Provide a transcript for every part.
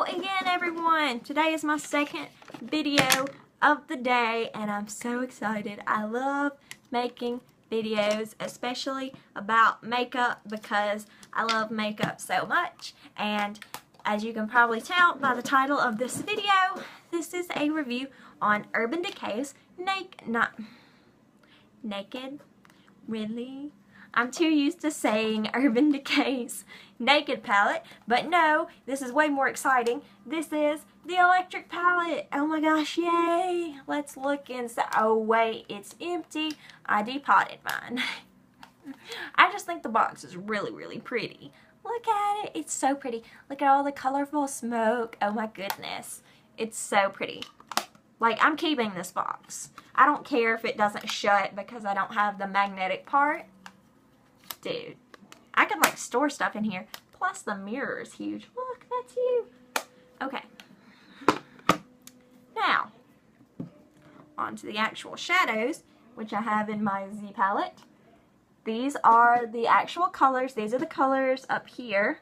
again, everyone. Today is my second video of the day and I'm so excited. I love making videos, especially about makeup, because I love makeup so much. And as you can probably tell by the title of this video, this is a review on Urban Decay's Naked? Really? I'm too used to saying Urban Decay's Naked palette, but no, this is way more exciting. This is the electric palette. Oh my gosh, yay! Let's look inside. Oh wait, it's empty. I depotted mine. I just think the box is really, really pretty. Look at it. It's so pretty. Look at all the colorful smoke. Oh my goodness. It's so pretty. Like, I'm keeping this box. I don't care if it doesn't shut because I don't have the magnetic part. Dude, I could like store stuff in here. Plus the mirror is huge. Look, that's huge. Okay. Now, on to the actual shadows, which I have in my Z palette. These are the actual colors. These are the colors up here.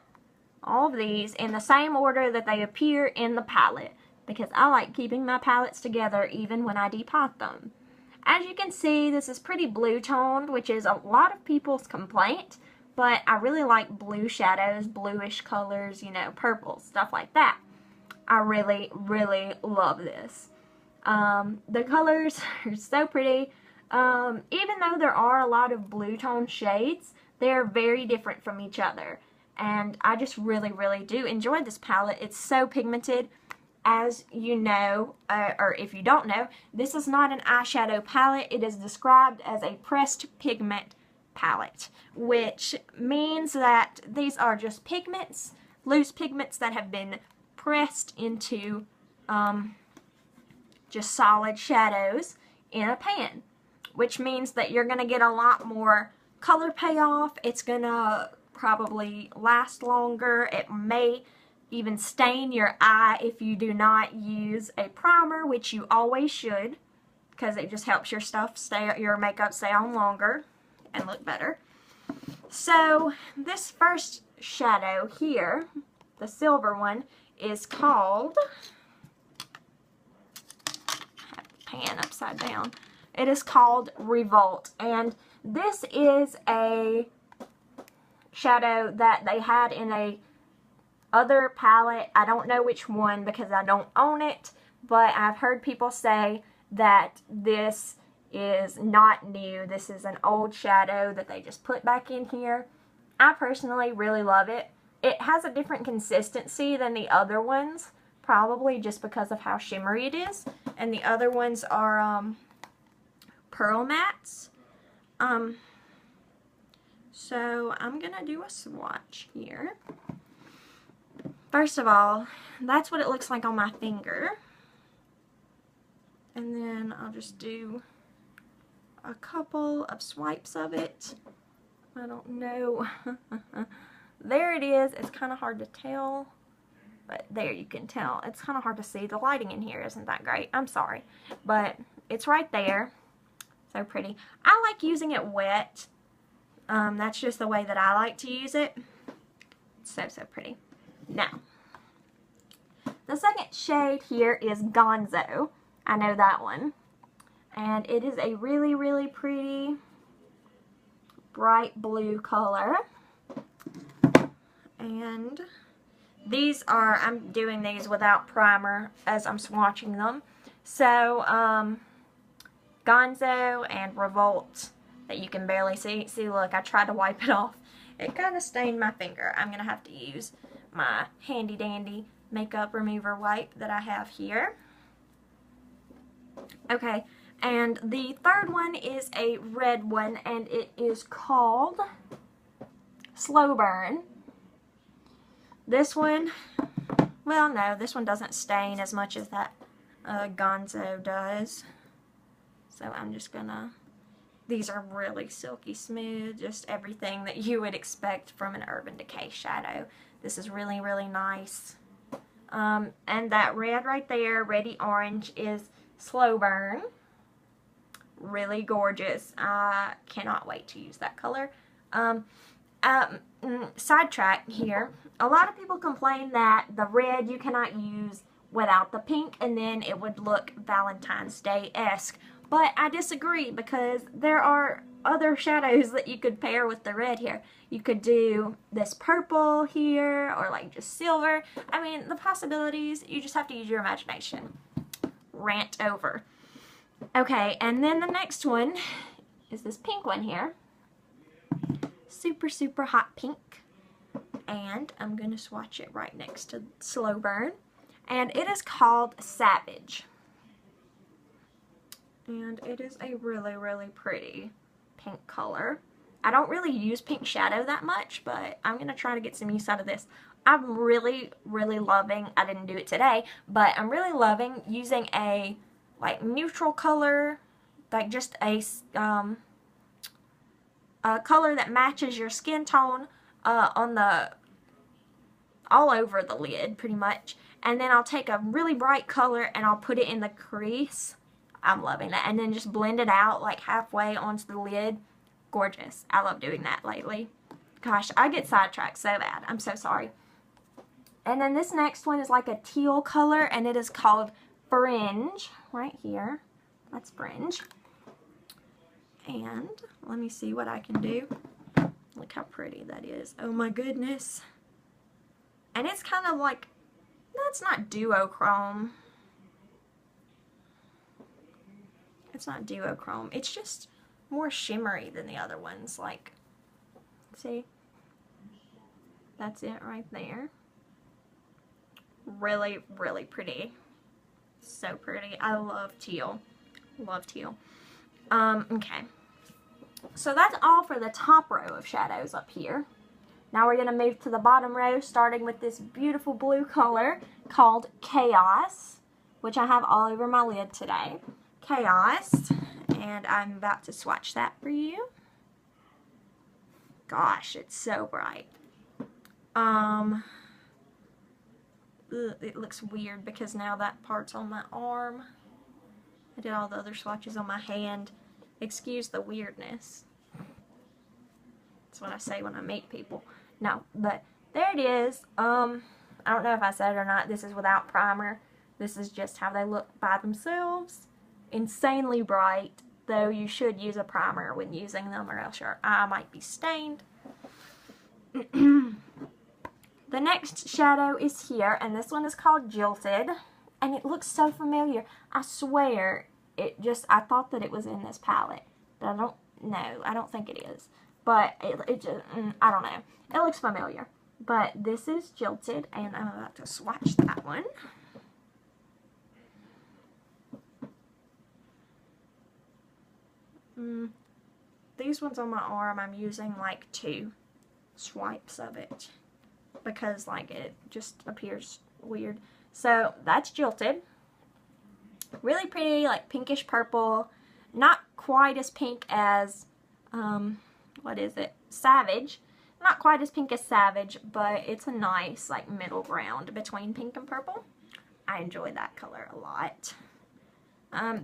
All of these in the same order that they appear in the palette, because I like keeping my palettes together even when I depot them. As you can see, this is pretty blue toned, which is a lot of people's complaint, but I really like blue shadows, bluish colors, you know, purple, stuff like that. I really, really love this. The colors are so pretty. Even though there are a lot of blue tone shades, they're very different from each other. And I just really, really do enjoy this palette. It's so pigmented. As you know, or if you don't know, this is not an eyeshadow palette. It is described as a pressed pigment palette, which means that these are just pigments, loose pigments that have been pressed into just solid shadows in a pan, which means that you're going to get a lot more color payoff. It's going to probably last longer. It may even stain your eye if you do not use a primer, which you always should, because it just helps your your makeup stay on longer and look better. So this first shadow here, the silver one, is called, I have the pan upside down. It is called Revolt, and this is a shadow that they had in a other palette. I don't know which one because I don't own it, but I've heard people say that this is not new. This is an old shadow that they just put back in here. I personally really love it. It has a different consistency than the other ones, probably just because of how shimmery it is. And the other ones are pearl mattes. So I'm gonna do a swatch here. First of all, that's what it looks like on my finger. And then I'll just do a couple of swipes of it. I don't know. There it is. It's kind of hard to tell. But there you can tell. It's kind of hard to see. The lighting in here isn't that great. I'm sorry. But it's right there. So pretty. I like using it wet. That's just the way that I like to use it. So, so pretty. Now, the second shade here is Gonzo. I know that one. And it is a really, really pretty bright blue color. And these are, I'm doing these without primer as I'm swatching them. So, Gonzo and Revolt, that you can barely see. See, look, I tried to wipe it off. It kind of stained my finger. I'm going to have to use my handy dandy makeup remover wipe that I have here. Okay, and the third one is a red one, and it is called Slow Burn. This one, well, no, this one doesn't stain as much as that Gonzo does. So I'm just gonna, these are really silky smooth, just everything that you would expect from an Urban Decay shadow. This is really, really nice. And that red right there, reddy orange, is Slow Burn. Really gorgeous. I cannot wait to use that color. sidetrack here. A lot of people complain that the red you cannot use without the pink, and then it would look Valentine's Day-esque. But I disagree, because there are other shadows that you could pair with the red here. You could do this purple here, or like just silver. I mean, the possibilities, you just have to use your imagination. Rant over. Okay, and then the next one is this pink one here. Super, super hot pink. And I'm going to swatch it right next to Slow Burn. And it is called Savage. And it is a really, really pretty pink color. I don't really use pink shadow that much, but I'm going to try to get some use out of this. I'm really, really loving, I didn't do it today, but I'm really loving using a like neutral color, like just a color that matches your skin tone on the, all over the lid pretty much. And then I'll take a really bright color and I'll put it in the crease. I'm loving that. And then just blend it out like halfway onto the lid. Gorgeous. I love doing that lately. Gosh, I get sidetracked so bad. I'm so sorry. And then this next one is like a teal color, and it is called Fringe. Right here. That's Fringe. And let me see what I can do. Look how pretty that is. Oh my goodness. And it's kind of like, that's not duochrome. It's not duochrome. It's just more shimmery than the other ones. Like, see? That's it right there. Really, really pretty. So pretty. I love teal. Love teal. Okay. So that's all for the top row of shadows up here. Now we're going to move to the bottom row, starting with this beautiful blue color called Chaos, which I have all over my lid today. Chaos. And I'm about to swatch that for you. Gosh, it's so bright. It looks weird because now that part's on my arm. I did all the other swatches on my hand. Excuse the weirdness. That's what I say when I meet people. No, but there it is. I don't know if I said it or not. This is without primer. This is just how they look by themselves. Insanely bright, though you should use a primer when using them or else your eye might be stained. The next shadow is here, and this one is called Jilted, and it looks so familiar. I swear, I thought that it was in this palette, but I don't know. I don't think it is, but it just, I don't know. It looks familiar, but this is Jilted, and I'm about to swatch that one. These ones on my arm, I'm using like 2 swipes of it because like it just appears weird. So that's Jilted. Really pretty, like pinkish purple. Not quite as pink as, what is it? Savage. Not quite as pink as Savage, but it's a nice like middle ground between pink and purple. I enjoy that color a lot.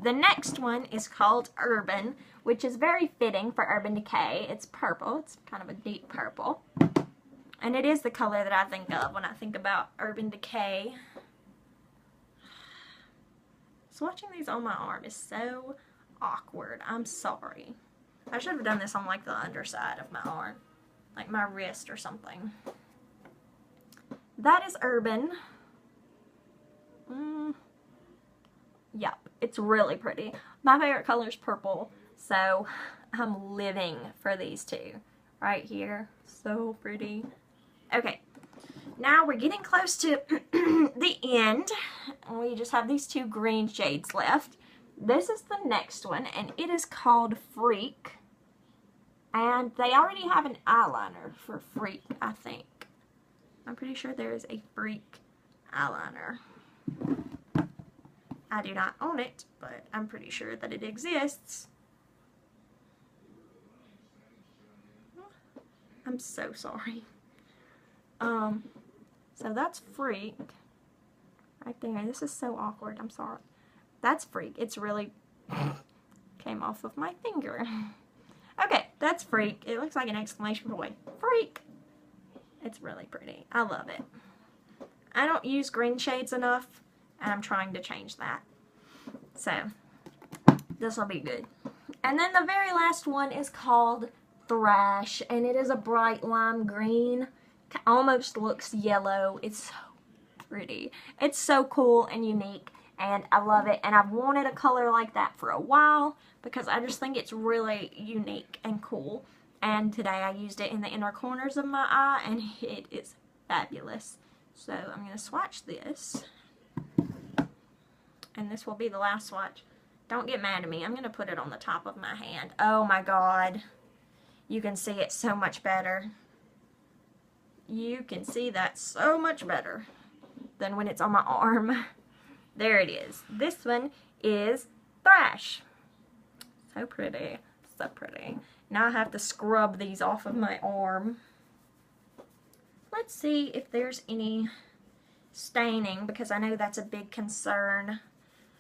The next one is called Urban, which is very fitting for Urban Decay. It's purple. It's kind of a deep purple. And it is the color that I think of when I think about Urban Decay. Swatching these on my arm is so awkward. I'm sorry. I should have done this on like the underside of my arm. Like my wrist or something. That is Urban. Yep, it's really pretty. My favorite color is purple, so I'm living for these two right here. So pretty. Okay, now we're getting close to the end. We just have these 2 green shades left. This is the next one, and it is called Freak. And they already have an eyeliner for Freak, I think. I'm pretty sure there is a Freak eyeliner. I do not own it, but I'm pretty sure that it exists. I'm so sorry. So that's Freak. Right there. This is so awkward. I'm sorry. That's Freak. It's really came off of my finger. Okay, that's Freak. It looks like an exclamation point. Freak! It's really pretty. I love it. I don't use green shades enough, and I'm trying to change that. So, this will be good. And then the very last one is called Thrash, and it is a bright lime green. Almost looks yellow. It's so pretty. It's so cool and unique, and I love it. And I've wanted a color like that for a while because I just think it's really unique and cool. And today I used it in the inner corners of my eye, and it is fabulous. So I'm going to swatch this, and this will be the last swatch. Don't get mad at me. I'm going to put it on the top of my hand. Oh my God. You can see it so much better. You can see that so much better than when it's on my arm. There it is. This one is Thrash. So pretty. So pretty. Now I have to scrub these off of my arm. Let's see if there's any staining, because I know that's a big concern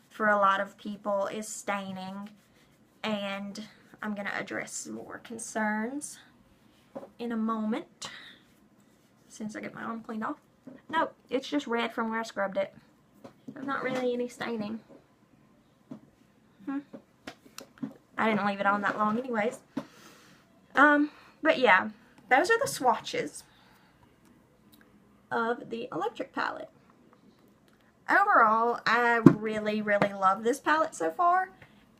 for a lot of people, is staining. And I'm going to address some more concerns in a moment. As soon as I get my arm cleaned off. Nope, it's just red from where I scrubbed it. There's not really any staining. I didn't leave it on that long anyways. But yeah, those are the swatches of the electric palette. Overall, I really, really love this palette so far.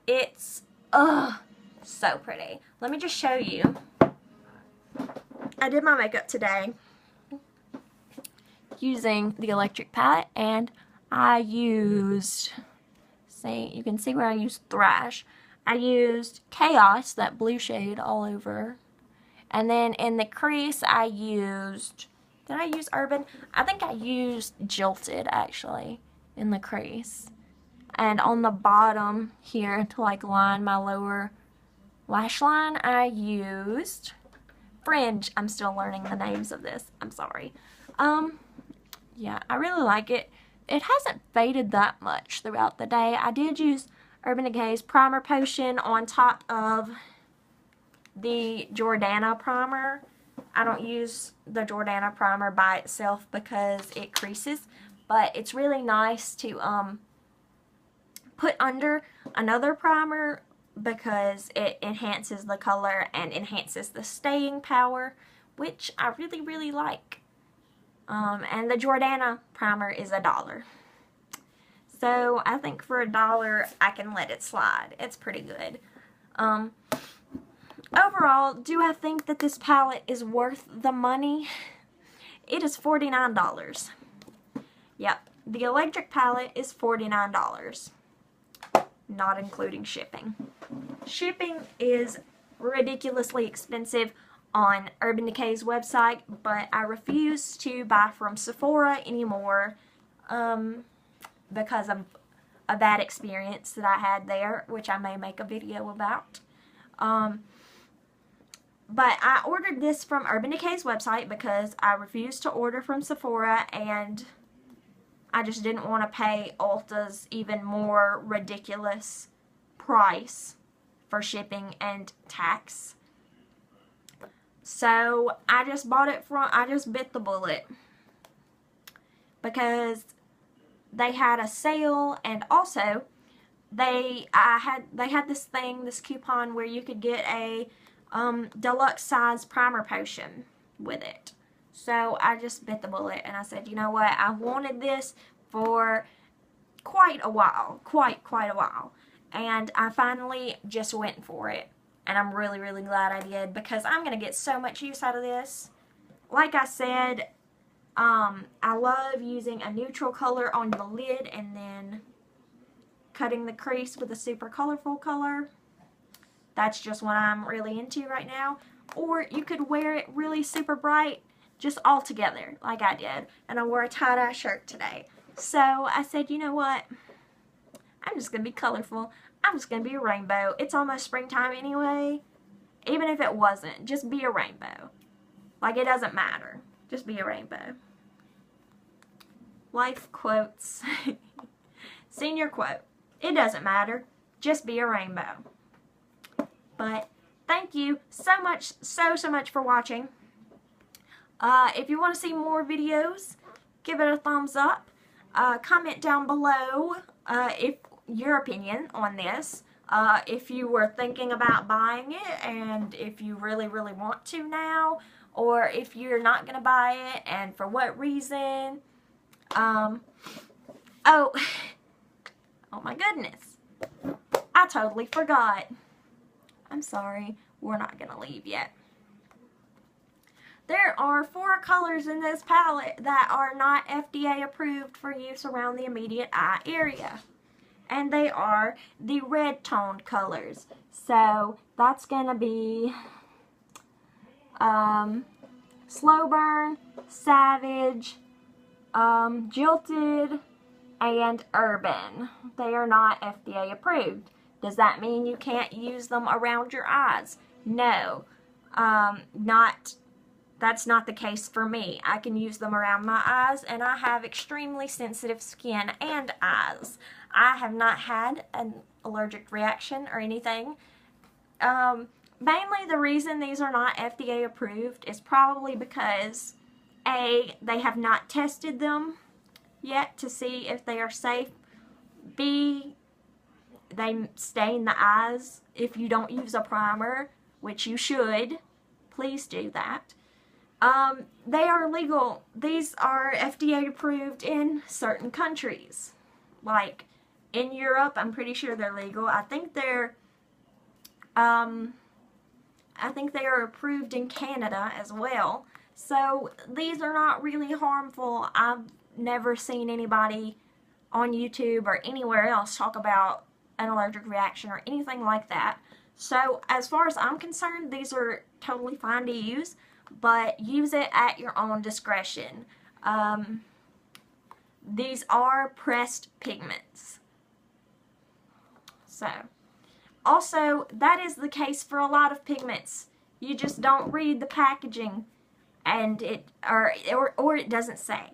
It's, so pretty. Let me just show you. I did my makeup today using the electric palette, and I used, see, you can see where I used Thrash. I used Chaos, that blue shade, all over. And then in the crease, I used, did I use Urban? I think I used Jilted, actually, in the crease. And on the bottom here, to like line my lower lash line, I used Fringe. I'm still learning the names of this. I'm sorry. Yeah, I really like it. It hasn't faded that much throughout the day. I did use Urban Decay's Primer Potion on top of the Jordana primer. I don't use the Jordana primer by itself because it creases, but it's really nice to put under another primer because it enhances the color and enhances the staying power, which I really, really like. And the Jordana primer is $1. So I think for $1, I can let it slide. It's pretty good. Overall, do I think that this palette is worth the money? It is $49. Yep, the electric palette is $49, not including shipping. Shipping is ridiculously expensive on Urban Decay's website, but I refuse to buy from Sephora anymore because of a bad experience that I had there, which I may make a video about. But I ordered this from Urban Decay's website because I refused to order from Sephora, and I just didn't want to pay Ulta's even more ridiculous price for shipping and tax. So I just bought it I just bit the bullet because they had a sale, and also they had this coupon where you could get a deluxe size primer potion with it. So I just bit the bullet and I said, you know what, I wanted this for quite a while, quite a while, and I finally just went for it. And I'm really, really glad I did, because I'm going to get so much use out of this. Like I said, I love using a neutral color on the lid and then cutting the crease with a super colorful color. That's just what I'm really into right now. Or you could wear it really super bright, just all together, like I did. And I wore a tie-dye shirt today. So I said, you know what? I'm just going to be colorful. I'm just going to be a rainbow. It's almost springtime anyway. Even if it wasn't, just be a rainbow. Like, it doesn't matter. Just be a rainbow. Life quotes. Senior quote. It doesn't matter. Just be a rainbow. But thank you so much for watching. If you want to see more videos, give it a thumbs up. Comment down below if your opinion on this. If you were thinking about buying it and if you really want to now, or if you're not going to buy it and for what reason. Oh my goodness. I totally forgot. I'm sorry. We're not going to leave yet. There are 4 colors in this palette that are not FDA approved for use around the immediate eye area. And they are the red toned colors. So that's going to be Slow Burn, Savage, Jilted, and Urban. They are not FDA approved. Does that mean you can't use them around your eyes? No. That's not the case for me. I can use them around my eyes, and I have extremely sensitive skin and eyes. I have not had an allergic reaction or anything. Mainly the reason these are not FDA approved is probably because A, they have not tested them yet to see if they are safe. B, they stain the eyes if you don't use a primer, which you should. Please do that. They are legal. These are FDA approved in certain countries. Like in Europe, I'm pretty sure they're legal. I think they are approved in Canada as well. So these are not really harmful. I've never seen anybody on YouTube or anywhere else talk about an allergic reaction or anything like that. So as far as I'm concerned, these are totally fine to use, but use it at your own discretion. These are pressed pigments. So, also, that is the case for a lot of pigments. You just don't read the packaging, and it doesn't say.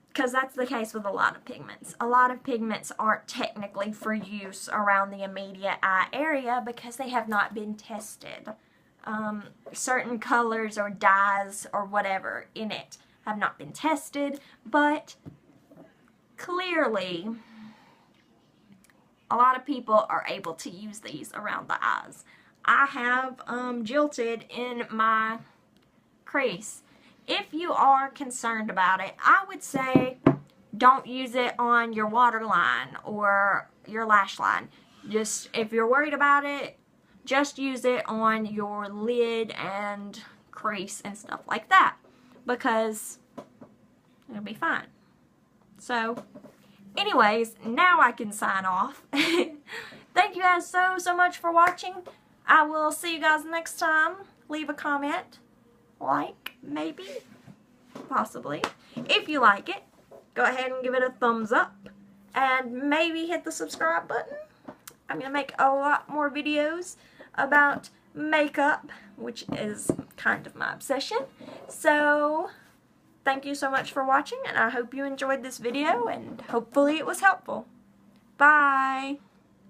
Because that's the case with a lot of pigments. A lot of pigments aren't technically for use around the immediate eye area because they have not been tested. Certain colors or dyes or whatever in it have not been tested, but clearly a lot of people are able to use these around the eyes. I have Jilted in my crease. If you are concerned about it, I would say don't use it on your waterline or your lash line. Just, if you're worried about it, just use it on your lid and crease and stuff like that, because it'll be fine. So, anyways, now I can sign off. Thank you guys so much for watching. I will see you guys next time. Leave a comment, like, maybe, possibly. If you like it, go ahead and give it a thumbs up, and maybe hit the subscribe button. I'm going to make a lot more videos about makeup, which is kind of my obsession. So, thank you so much for watching, and I hope you enjoyed this video, and hopefully it was helpful. Bye!